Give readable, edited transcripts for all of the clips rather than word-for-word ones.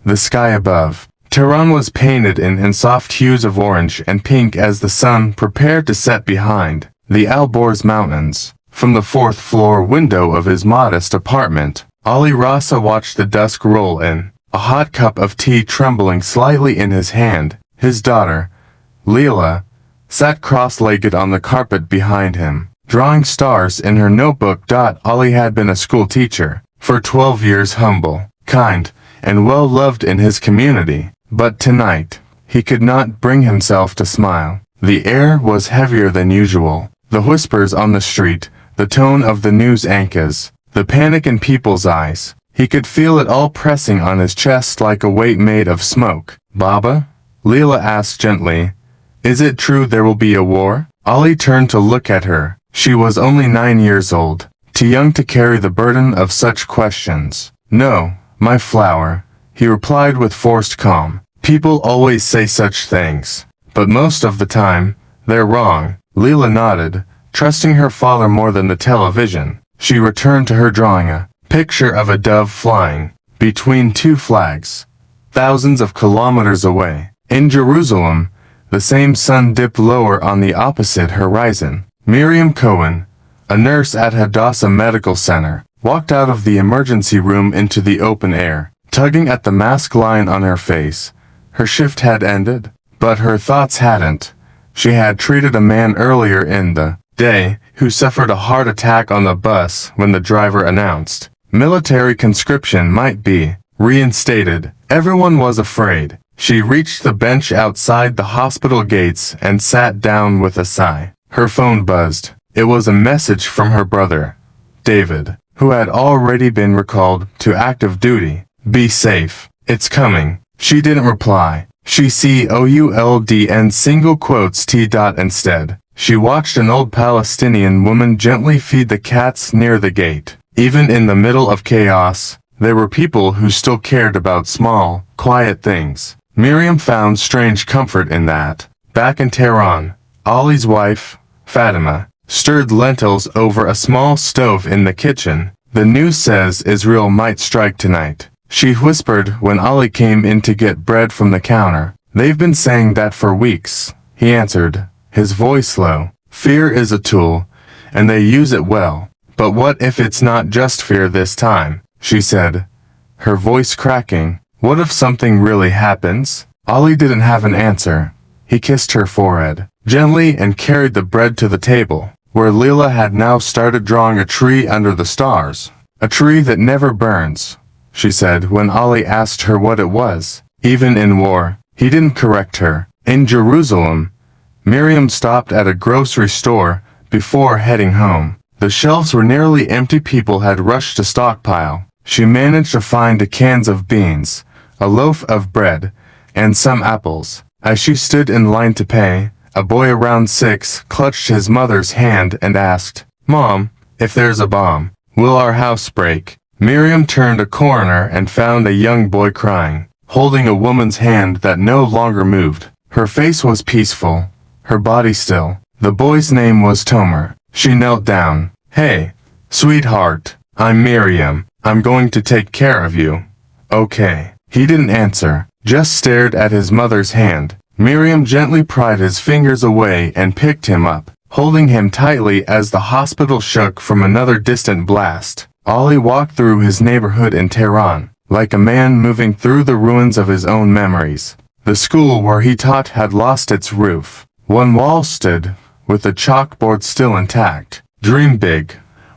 the sky above. Tehran was painted in soft hues of orange and pink as the sun prepared to set behind the Alborz mountains. From the fourth-floor window of his modest apartment, Ali Rasa watched the dusk roll in, a hot cup of tea trembling slightly in his hand. His daughter, Leyla, sat cross-legged on the carpet behind him, drawing stars in her notebook. Ali had been a school teacher for 12 years, humble, kind, and well-loved in his community. But tonight, he could not bring himself to smile. The air was heavier than usual. The whispers on the street, the tone of the news anchors, the panic in people's eyes. He could feel it all pressing on his chest like a weight made of smoke. "Baba?" Leyla asked gently. "Is it true there will be a war?" Ali turned to look at her. She was only 9 years old, too young to carry the burden of such questions. "No, my flower," he replied with forced calm. "People always say such things, but most of the time, they're wrong." Leyla nodded, trusting her father more than the television. She returned to her drawing, a picture of a dove flying between two flags, thousands of kilometers away. In Jerusalem, the same sun dipped lower on the opposite horizon. Miriam Cohen, a nurse at Hadassah Medical Center, walked out of the emergency room into the open air, tugging at the mask line on her face. Her shift had ended, but her thoughts hadn't. She had treated a man earlier in the day who suffered a heart attack on the bus when the driver announced military conscription might be reinstated. Everyone was afraid. She reached the bench outside the hospital gates and sat down with a sigh. Her phone buzzed. It was a message from her brother, David, who had already been recalled to active duty. "Be safe. It's coming." She didn't reply. She COULD single quotes T. Instead, she watched an old Palestinian woman gently feed the cats near the gate. Even in the middle of chaos, there were people who still cared about small, quiet things. Miriam found strange comfort in that. Back in Tehran, Ali's wife, Fatima, stirred lentils over a small stove in the kitchen. "The news says Israel might strike tonight," she whispered when Ali came in to get bread from the counter. "They've been saying that for weeks," he answered, his voice low. "Fear is a tool, and they use it well. But what if it's not just fear this time?" she said, her voice cracking. "What if something really happens?" Ali didn't have an answer. He kissed her forehead gently and carried the bread to the table, where Leyla had now started drawing a tree under the stars. "A tree that never burns," she said when Ali asked her what it was. Even in war, he didn't correct her. In Jerusalem, Miriam stopped at a grocery store before heading home. The shelves were nearly empty. People had rushed to stockpile. She managed to find cans of beans, a loaf of bread, and some apples. As she stood in line to pay, a boy around 6 clutched his mother's hand and asked, "Mom, if there's a bomb, will our house break?" Miriam turned a corner and found a young boy crying, holding a woman's hand that no longer moved. Her face was peaceful, her body still. The boy's name was Tomer. She knelt down. "Hey, sweetheart, I'm Miriam. I'm going to take care of you. Okay." He didn't answer, just stared at his mother's hand. Miriam gently pried his fingers away and picked him up, holding him tightly as the hospital shook from another distant blast. Ali walked through his neighborhood in Tehran, like a man moving through the ruins of his own memories. The school where he taught had lost its roof. One wall stood, with the chalkboard still intact. "Dream big,"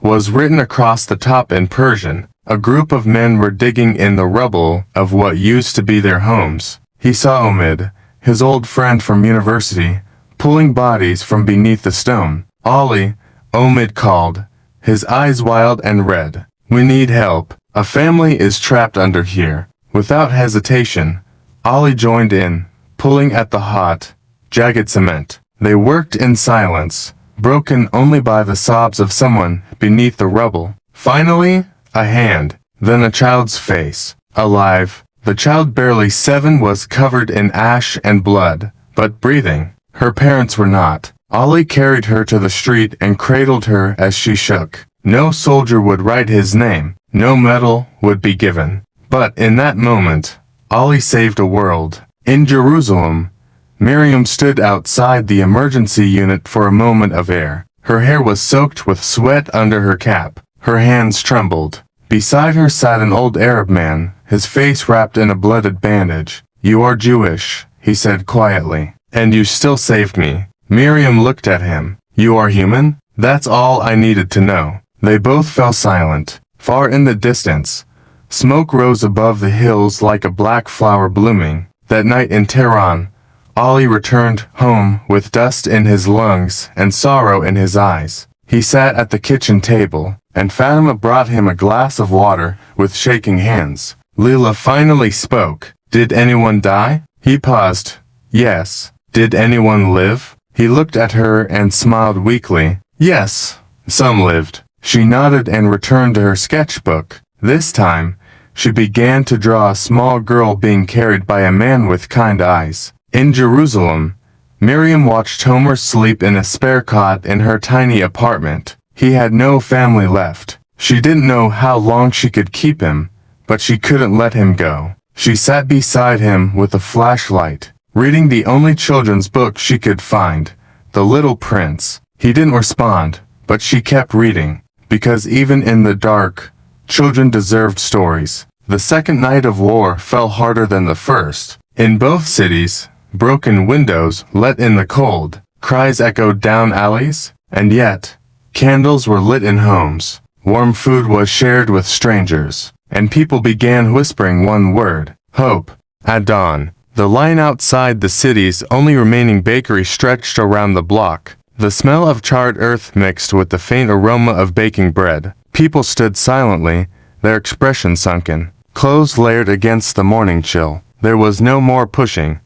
was written across the top in Persian. A group of men were digging in the rubble of what used to be their homes. He saw Omid, his old friend from university, pulling bodies from beneath the stone. "Ali," Omid called, his eyes wild and red. "We need help. A family is trapped under here." Without hesitation, Ali joined in, pulling at the hot, jagged cement. They worked in silence, broken only by the sobs of someone beneath the rubble. Finally, a hand, then a child's face. Alive, the child barely 7 was covered in ash and blood, but breathing. Her parents were not. Ali carried her to the street and cradled her as she shook. No soldier would write his name, no medal would be given. But in that moment, Ali saved a world. In Jerusalem, Miriam stood outside the emergency unit for a moment of air. Her hair was soaked with sweat under her cap. Her hands trembled. Beside her sat an old Arab man, his face wrapped in a blooded bandage. "You are Jewish," he said quietly. "And you still saved me." Miriam looked at him. "You are human?" "That's all I needed to know." They both fell silent. Far in the distance, smoke rose above the hills like a black flower blooming. That night in Tehran, Ali returned home with dust in his lungs and sorrow in his eyes. He sat at the kitchen table, and Fatima brought him a glass of water with shaking hands. Leyla finally spoke. "Did anyone die?" He paused. "Yes." "Did anyone live?" He looked at her and smiled weakly. "Yes, some lived." She nodded and returned to her sketchbook. This time, she began to draw a small girl being carried by a man with kind eyes. In Jerusalem, Miriam watched Homer sleep in a spare cot in her tiny apartment. He had no family left. She didn't know how long she could keep him, but she couldn't let him go. She sat beside him with a flashlight, reading the only children's book she could find, The Little Prince. He didn't respond, but she kept reading, because even in the dark, children deserved stories. The second night of war fell harder than the first. In both cities, broken windows let in the cold, cries echoed down alleys, and yet, candles were lit in homes. Warm food was shared with strangers, and people began whispering one word, hope. At dawn, the line outside the city's only remaining bakery stretched around the block. The smell of charred earth mixed with the faint aroma of baking bread. People stood silently, their expression sunken, clothes layered against the morning chill. There was no more pushing,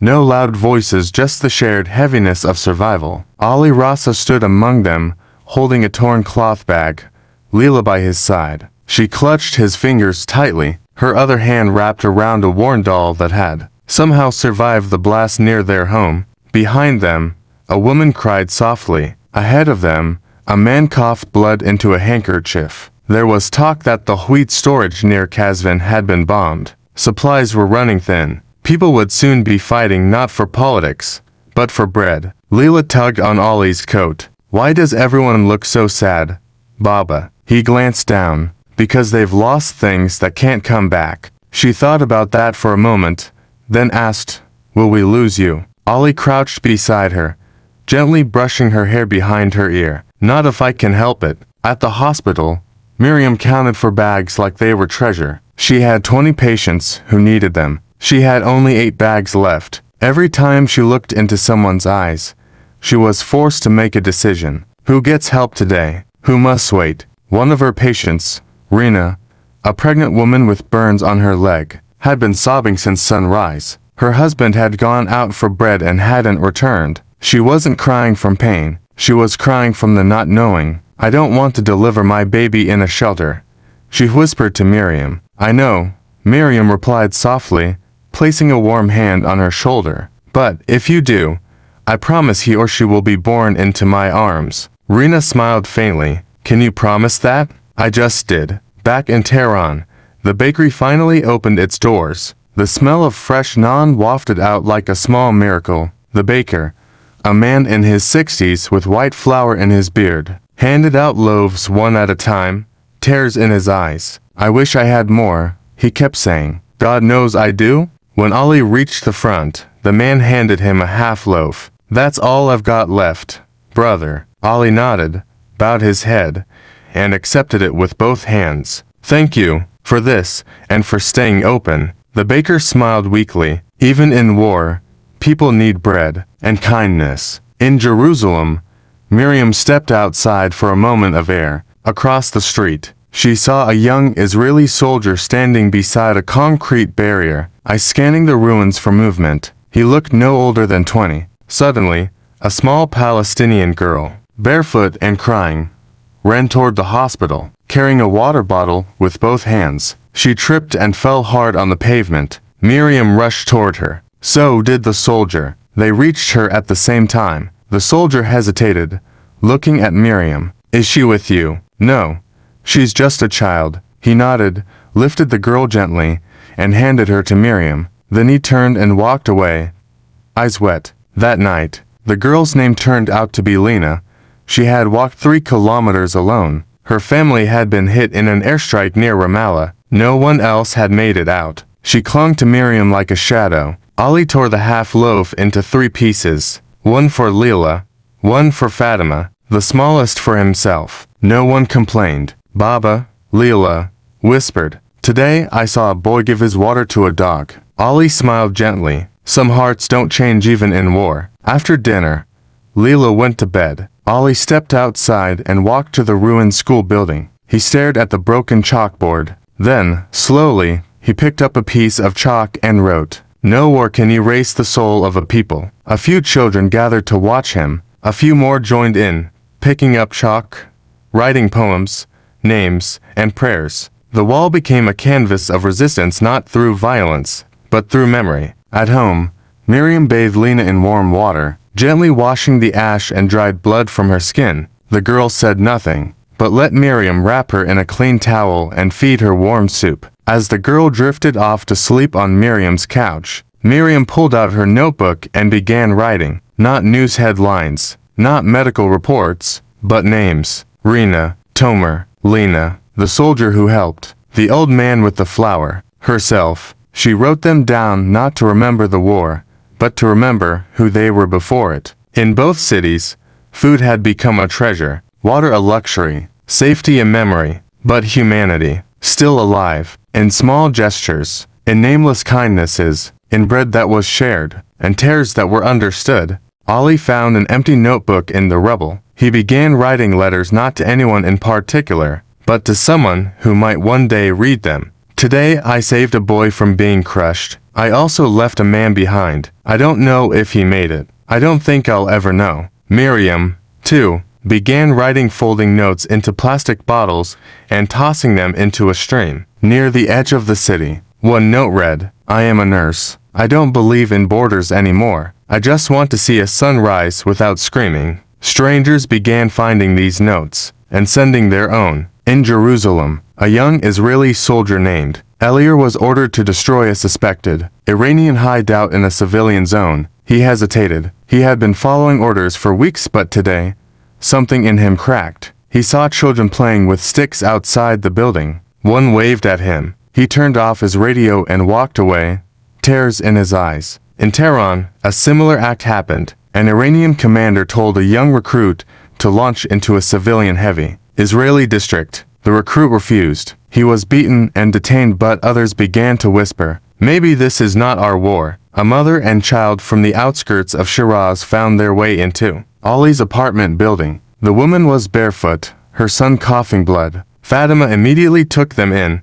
no loud voices, just the shared heaviness of survival. Ali Rasa stood among them, holding a torn cloth bag, Leyla by his side. She clutched his fingers tightly, her other hand wrapped around a worn doll that had somehow survived the blast near their home. Behind them, a woman cried softly. Ahead of them, a man coughed blood into a handkerchief. There was talk that the wheat storage near Kazvin had been bombed. Supplies were running thin. People would soon be fighting not for politics, but for bread. Leyla tugged on Ali's coat. "Why does everyone look so sad, Baba?" He glanced down. "Because they've lost things that can't come back." She thought about that for a moment, then asked, "Will we lose you?" Ali crouched beside her, gently brushing her hair behind her ear. "Not if I can help it." At the hospital, Miriam counted for bags like they were treasure. She had 20 patients who needed them. She had only 8 bags left. Every time she looked into someone's eyes, she was forced to make a decision. Who gets help today? Who must wait? One of her patients, Rina, a pregnant woman with burns on her leg, had been sobbing since sunrise. Her husband had gone out for bread and hadn't returned. She wasn't crying from pain. She was crying from the not knowing. "I don't want to deliver my baby in a shelter," she whispered to Miriam. "I know," Miriam replied softly, placing a warm hand on her shoulder. "But if you do, I promise he or she will be born into my arms." Rina smiled faintly. "Can you promise that?" "I just did." Back in Tehran, the bakery finally opened its doors. The smell of fresh naan wafted out like a small miracle. The baker, a man in his 60s with white flour in his beard, handed out loaves one at a time, tears in his eyes. "I wish I had more," he kept saying. "God knows I do." When Ali reached the front, the man handed him a half loaf. "That's all I've got left, brother." Ali nodded, bowed his head, and accepted it with both hands. "Thank you for this, and for staying open." The baker smiled weakly. Even in war, people need bread and kindness. In Jerusalem, Miriam stepped outside for a moment of air. Across the street, she saw a young Israeli soldier standing beside a concrete barrier, eyes scanning the ruins for movement. He looked no older than 20. Suddenly, a small Palestinian girl, barefoot and crying, ran toward the hospital, carrying a water bottle with both hands. She tripped and fell hard on the pavement. Miriam rushed toward her. So did the soldier. They reached her at the same time. The soldier hesitated, looking at Miriam. "Is she with you?" "No. She's just a child." He nodded, lifted the girl gently, and handed her to Miriam. Then he turned and walked away, eyes wet. That night, the girl's name turned out to be Lena. She had walked 3 kilometers alone. Her family had been hit in an airstrike near Ramallah. No one else had made it out. She clung to Miriam like a shadow. Ali tore the half loaf into 3 pieces, one for Leyla, one for Fatima, the smallest for himself. No one complained. Baba, Leyla, whispered, "Today I saw a boy give his water to a dog." Ali smiled gently. Some hearts don't change even in war. After dinner, Leyla went to bed. Ali stepped outside and walked to the ruined school building. He stared at the broken chalkboard. Then, slowly, he picked up a piece of chalk and wrote, "No war can erase the soul of a people." A few children gathered to watch him. A few more joined in, picking up chalk, writing poems, names, and prayers. The wall became a canvas of resistance, not through violence, but through memory. At home, Miriam bathed Lena in warm water, gently washing the ash and dried blood from her skin. The girl said nothing, but let Miriam wrap her in a clean towel and feed her warm soup. As the girl drifted off to sleep on Miriam's couch, Miriam pulled out her notebook and began writing. Not news headlines, not medical reports, but names. Rina, Tomer, Lena, the soldier who helped, the old man with the flower, herself. She wrote them down not to remember the war, but to remember who they were before it. In both cities, food had become a treasure, water a luxury, safety a memory, but humanity, still alive, in small gestures, in nameless kindnesses, in bread that was shared, and tears that were understood. Ali found an empty notebook in the rubble. He began writing letters not to anyone in particular, but to someone who might one day read them. Today I saved a boy from being crushed. I also left a man behind. I don't know if he made it. I don't think I'll ever know. Miriam, too, began writing, folding notes into plastic bottles and tossing them into a stream. Near the edge of the city, one note read, "I am a nurse. I don't believe in borders anymore. I just want to see a sunrise without screaming." Strangers began finding these notes and sending their own. In Jerusalem, a young Israeli soldier named Elier was ordered to destroy a suspected Iranian hideout in a civilian zone. He hesitated. He had been following orders for weeks, but today, something in him cracked. He saw children playing with sticks outside the building. One waved at him. He turned off his radio and walked away, tears in his eyes. In Tehran, a similar act happened. An Iranian commander told a young recruit to launch into a civilian heavy Israeli district. The recruit refused. He was beaten and detained, but others began to whisper, "Maybe this is not our war." A mother and child from the outskirts of Shiraz found their way into Ali's apartment building. The woman was barefoot, her son coughing blood. Fatima immediately took them in,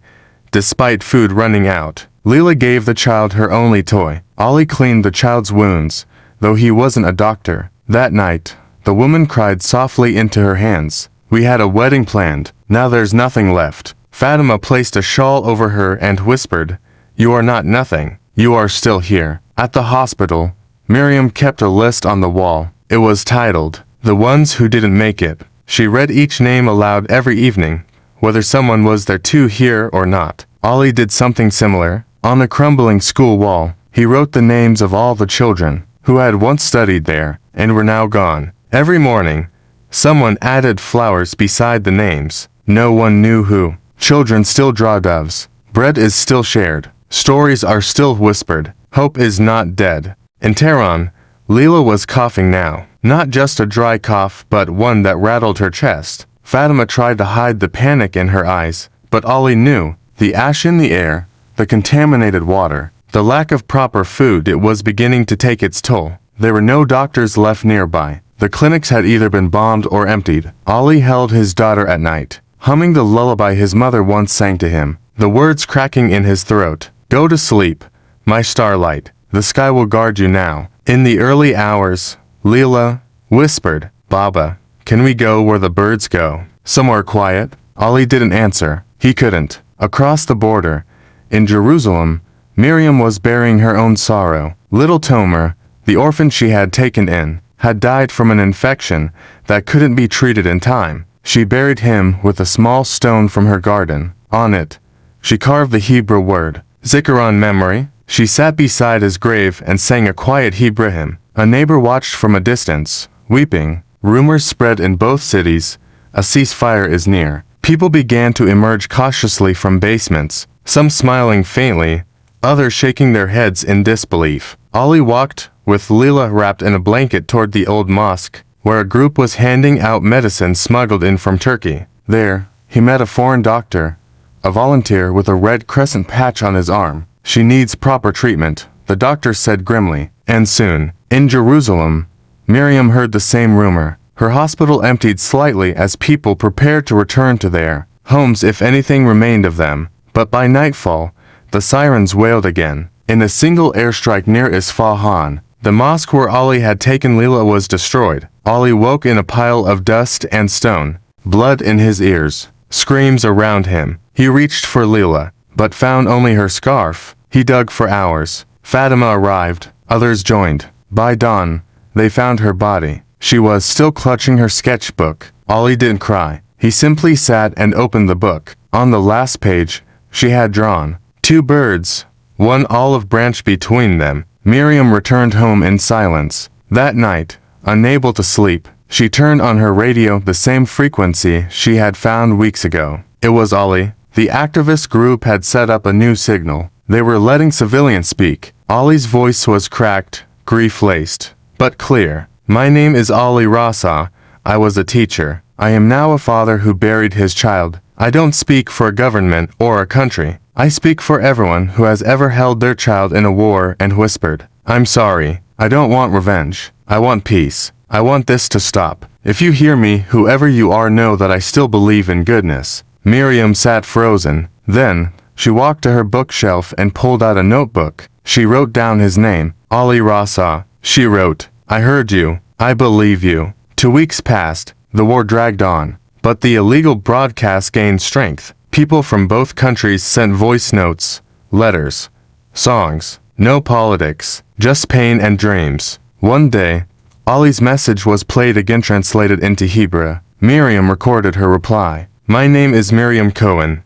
despite food running out. Leyla gave the child her only toy. Ali cleaned the child's wounds, though he wasn't a doctor. That night, the woman cried softly into her hands. "We had a wedding planned. Now there's nothing left." Fatima placed a shawl over her and whispered, "You are not nothing. You are still here." At the hospital, Miriam kept a list on the wall. It was titled, "The Ones Who Didn't Make It." She read each name aloud every evening, whether someone was there to hear or not. Ali did something similar. On a crumbling school wall, he wrote the names of all the children who had once studied there and were now gone. Every morning, someone added flowers beside the names. No one knew who. Children still draw doves. Bread is still shared. Stories are still whispered. Hope is not dead. In Tehran, Leyla was coughing now. Not just a dry cough, but one that rattled her chest. Fatima tried to hide the panic in her eyes, but Ali knew. The ash in the air, the contaminated water, the lack of proper food, it was beginning to take its toll. There were no doctors left nearby. The clinics had either been bombed or emptied. Ali held his daughter at night, humming the lullaby his mother once sang to him, the words cracking in his throat. "Go to sleep, my starlight. The sky will guard you now." In the early hours, Leyla whispered, "Baba, can we go where the birds go? Somewhere quiet?" Ali didn't answer. He couldn't. Across the border, in Jerusalem, Miriam was bearing her own sorrow. Little Tomer, the orphan she had taken in, had died from an infection that couldn't be treated in time. She buried him with a small stone from her garden. On it, she carved the Hebrew word, Zikaron memory. She sat beside his grave and sang a quiet Hebrew hymn. A neighbor watched from a distance, weeping. Rumors spread in both cities. A ceasefire is near. People began to emerge cautiously from basements, some smiling faintly, others shaking their heads in disbelief. Ali walked, with Leyla wrapped in a blanket, toward the old mosque, where a group was handing out medicine smuggled in from Turkey. There, he met a foreign doctor, a volunteer with a red crescent patch on his arm. She needs proper treatment, the doctor said grimly. And soon, in Jerusalem, Miriam heard the same rumor. Her hospital emptied slightly as people prepared to return to their homes if anything remained of them. But by nightfall, the sirens wailed again. In a single airstrike near Isfahan, the mosque where Ali had taken Leyla was destroyed. Ali woke in a pile of dust and stone, blood in his ears, screams around him. He reached for Leyla, but found only her scarf. He dug for hours. Fatima arrived. Others joined. By dawn, they found her body. She was still clutching her sketchbook. Ali didn't cry. He simply sat and opened the book. On the last page, she had drawn 2 birds, one olive branch between them. Miriam returned home in silence. That night, unable to sleep, she turned on her radio the same frequency she had found weeks ago. It was Ali. The activist group had set up a new signal. They were letting civilians speak. Ali's voice was cracked, grief-laced, but clear. My name is Ali Rasa. I was a teacher. I am now a father who buried his child. I don't speak for a government or a country. I speak for everyone who has ever held their child in a war and whispered, I'm sorry. I don't want revenge. I want peace. I want this to stop. If you hear me, whoever you are, know that I still believe in goodness. Miriam sat frozen. Then, she walked to her bookshelf and pulled out a notebook. She wrote down his name, Ali Rasa. She wrote, I heard you. I believe you. 2 weeks passed. The war dragged on. But the illegal broadcast gained strength. People from both countries sent voice notes, letters, songs. No politics, just pain and dreams. One day, Ali's message was played again, translated into Hebrew. Miriam recorded her reply. My name is Miriam Cohen.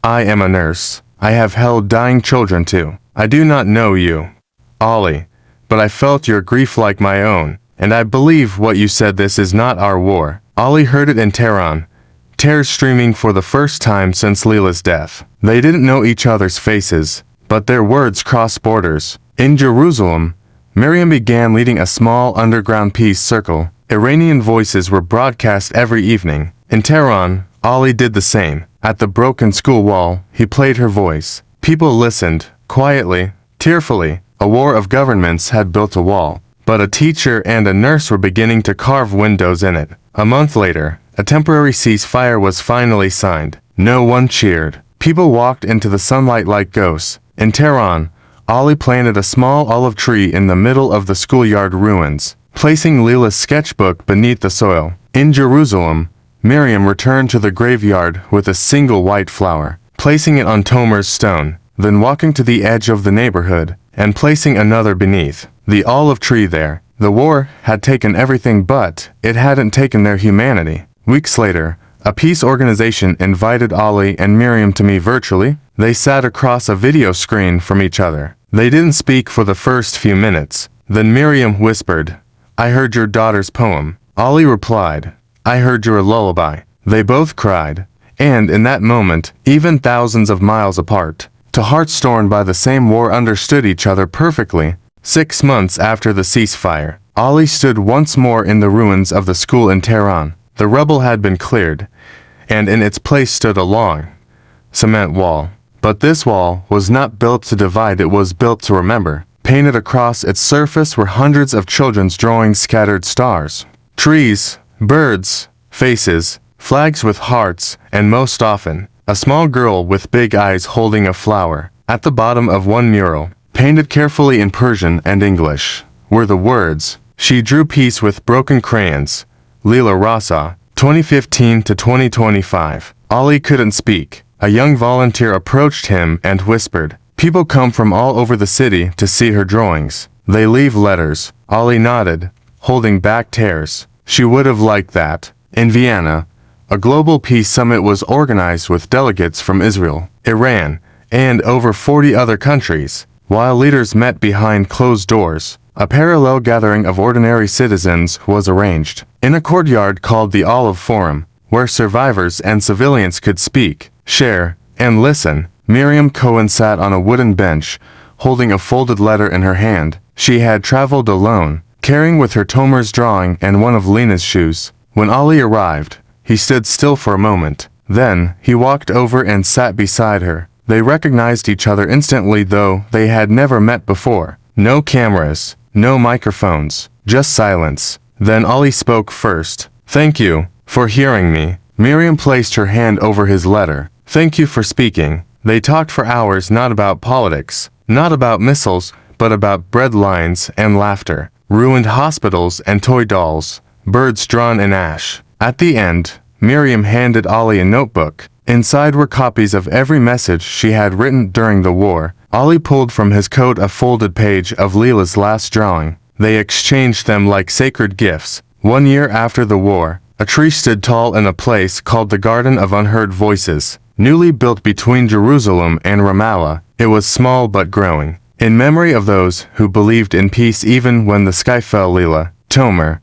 I am a nurse. I have held dying children too. I do not know you, Ali, but I felt your grief like my own, and I believe what you said. This is not our war. Ali heard it in Tehran, tears streaming for the first time since Leyla's death. They didn't know each other's faces, but their words crossed borders. In Jerusalem, Miriam began leading a small underground peace circle. Iranian voices were broadcast every evening. In Tehran, Ali did the same. At the broken school wall, he played her voice. People listened, quietly, tearfully. A war of governments had built a wall, but a teacher and a nurse were beginning to carve windows in it. A month later, a temporary ceasefire was finally signed. No one cheered. People walked into the sunlight like ghosts. In Tehran, Ali planted a small olive tree in the middle of the schoolyard ruins, placing Leyla's sketchbook beneath the soil. In Jerusalem, Miriam returned to the graveyard with a single white flower, placing it on Tomer's stone, then walking to the edge of the neighborhood, and placing another beneath the olive tree there. The war had taken everything, but it hadn't taken their humanity. Weeks later, a peace organization invited Ali and Miriam to meet virtually. They sat across a video screen from each other. They didn't speak for the first few minutes. Then Miriam whispered, I heard your daughter's poem. Ali replied, I heard your lullaby. They both cried, and in that moment, even thousands of miles apart, two hearts torn by the same war understood each other perfectly. 6 months after the ceasefire, Ali stood once more in the ruins of the school in Tehran. The rubble had been cleared, and in its place stood a long cement wall. But this wall was not built to divide, it was built to remember. Painted across its surface were hundreds of children's drawings, scattered stars, trees, birds, faces, flags with hearts, and most often, a small girl with big eyes holding a flower. At the bottom of one mural, painted carefully in Persian and English, were the words, She drew peace with broken crayons. Leyla Rasa, 2015 to 2025. Ali couldn't speak. A young volunteer approached him and whispered, People come from all over the city to see her drawings. They leave letters. Ali nodded, holding back tears. She would have liked that. In Vienna, a global peace summit was organized with delegates from Israel, Iran, and over 40 other countries. While leaders met behind closed doors, a parallel gathering of ordinary citizens was arranged in a courtyard called the Olive Forum, where survivors and civilians could speak, share, and listen. Miriam Cohen sat on a wooden bench, holding a folded letter in her hand. She had traveled alone, carrying with her Tomer's drawing and one of Lena's shoes. When Ali arrived, he stood still for a moment. Then, he walked over and sat beside her. They recognized each other instantly, though they had never met before. No cameras, no microphones, just silence. Then Ali spoke first. "Thank you for hearing me." Miriam placed her hand over his letter. "Thank you for speaking." They talked for hours, not about politics, not about missiles, but about bread lines and laughter, ruined hospitals and toy dolls, birds drawn in ash. At the end, Miriam handed Ali a notebook. Inside were copies of every message she had written during the war. Ali pulled from his coat a folded page of Leila's last drawing. They exchanged them like sacred gifts. 1 year after the war, a tree stood tall in a place called the Garden of Unheard Voices, newly built between Jerusalem and Ramallah. It was small but growing, in memory of those who believed in peace even when the sky fell. Leyla, Tomer,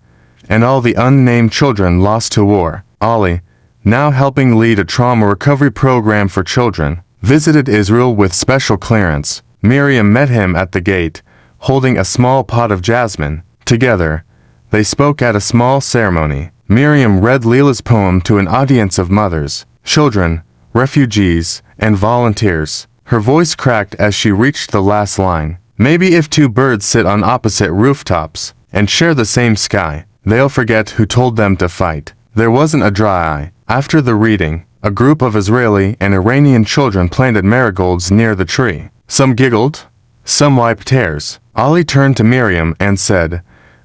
and all the unnamed children lost to war. Ali, now helping lead a trauma recovery program for children, visited Israel with special clearance. Miriam met him at the gate, holding a small pot of jasmine. Together, they spoke at a small ceremony. Miriam read Leila's poem to an audience of mothers, children, refugees, and volunteers. Her voice cracked as she reached the last line. "Maybe if two birds sit on opposite rooftops and share the same sky, they'll forget who told them to fight." There wasn't a dry eye. After the reading, a group of Israeli and Iranian children planted marigolds near the tree. Some giggled, some wiped tears. Ali turned to Miriam and said,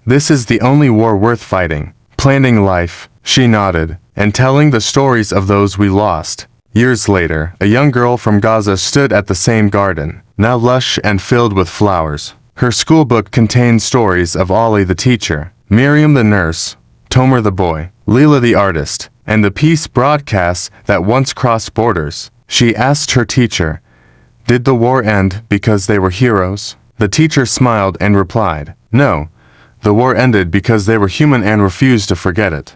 "This is the only war worth fighting. Planting life," she nodded, "and telling the stories of those we lost." Years later, a young girl from Gaza stood at the same garden, now lush and filled with flowers. Her schoolbook contained stories of Ali the teacher, Miriam the nurse, Tomer the boy, Leyla the artist, and the peace broadcasts that once crossed borders. She asked her teacher, "Did the war end because they were heroes?" The teacher smiled and replied, "No, the war ended because they were human and refused to forget it."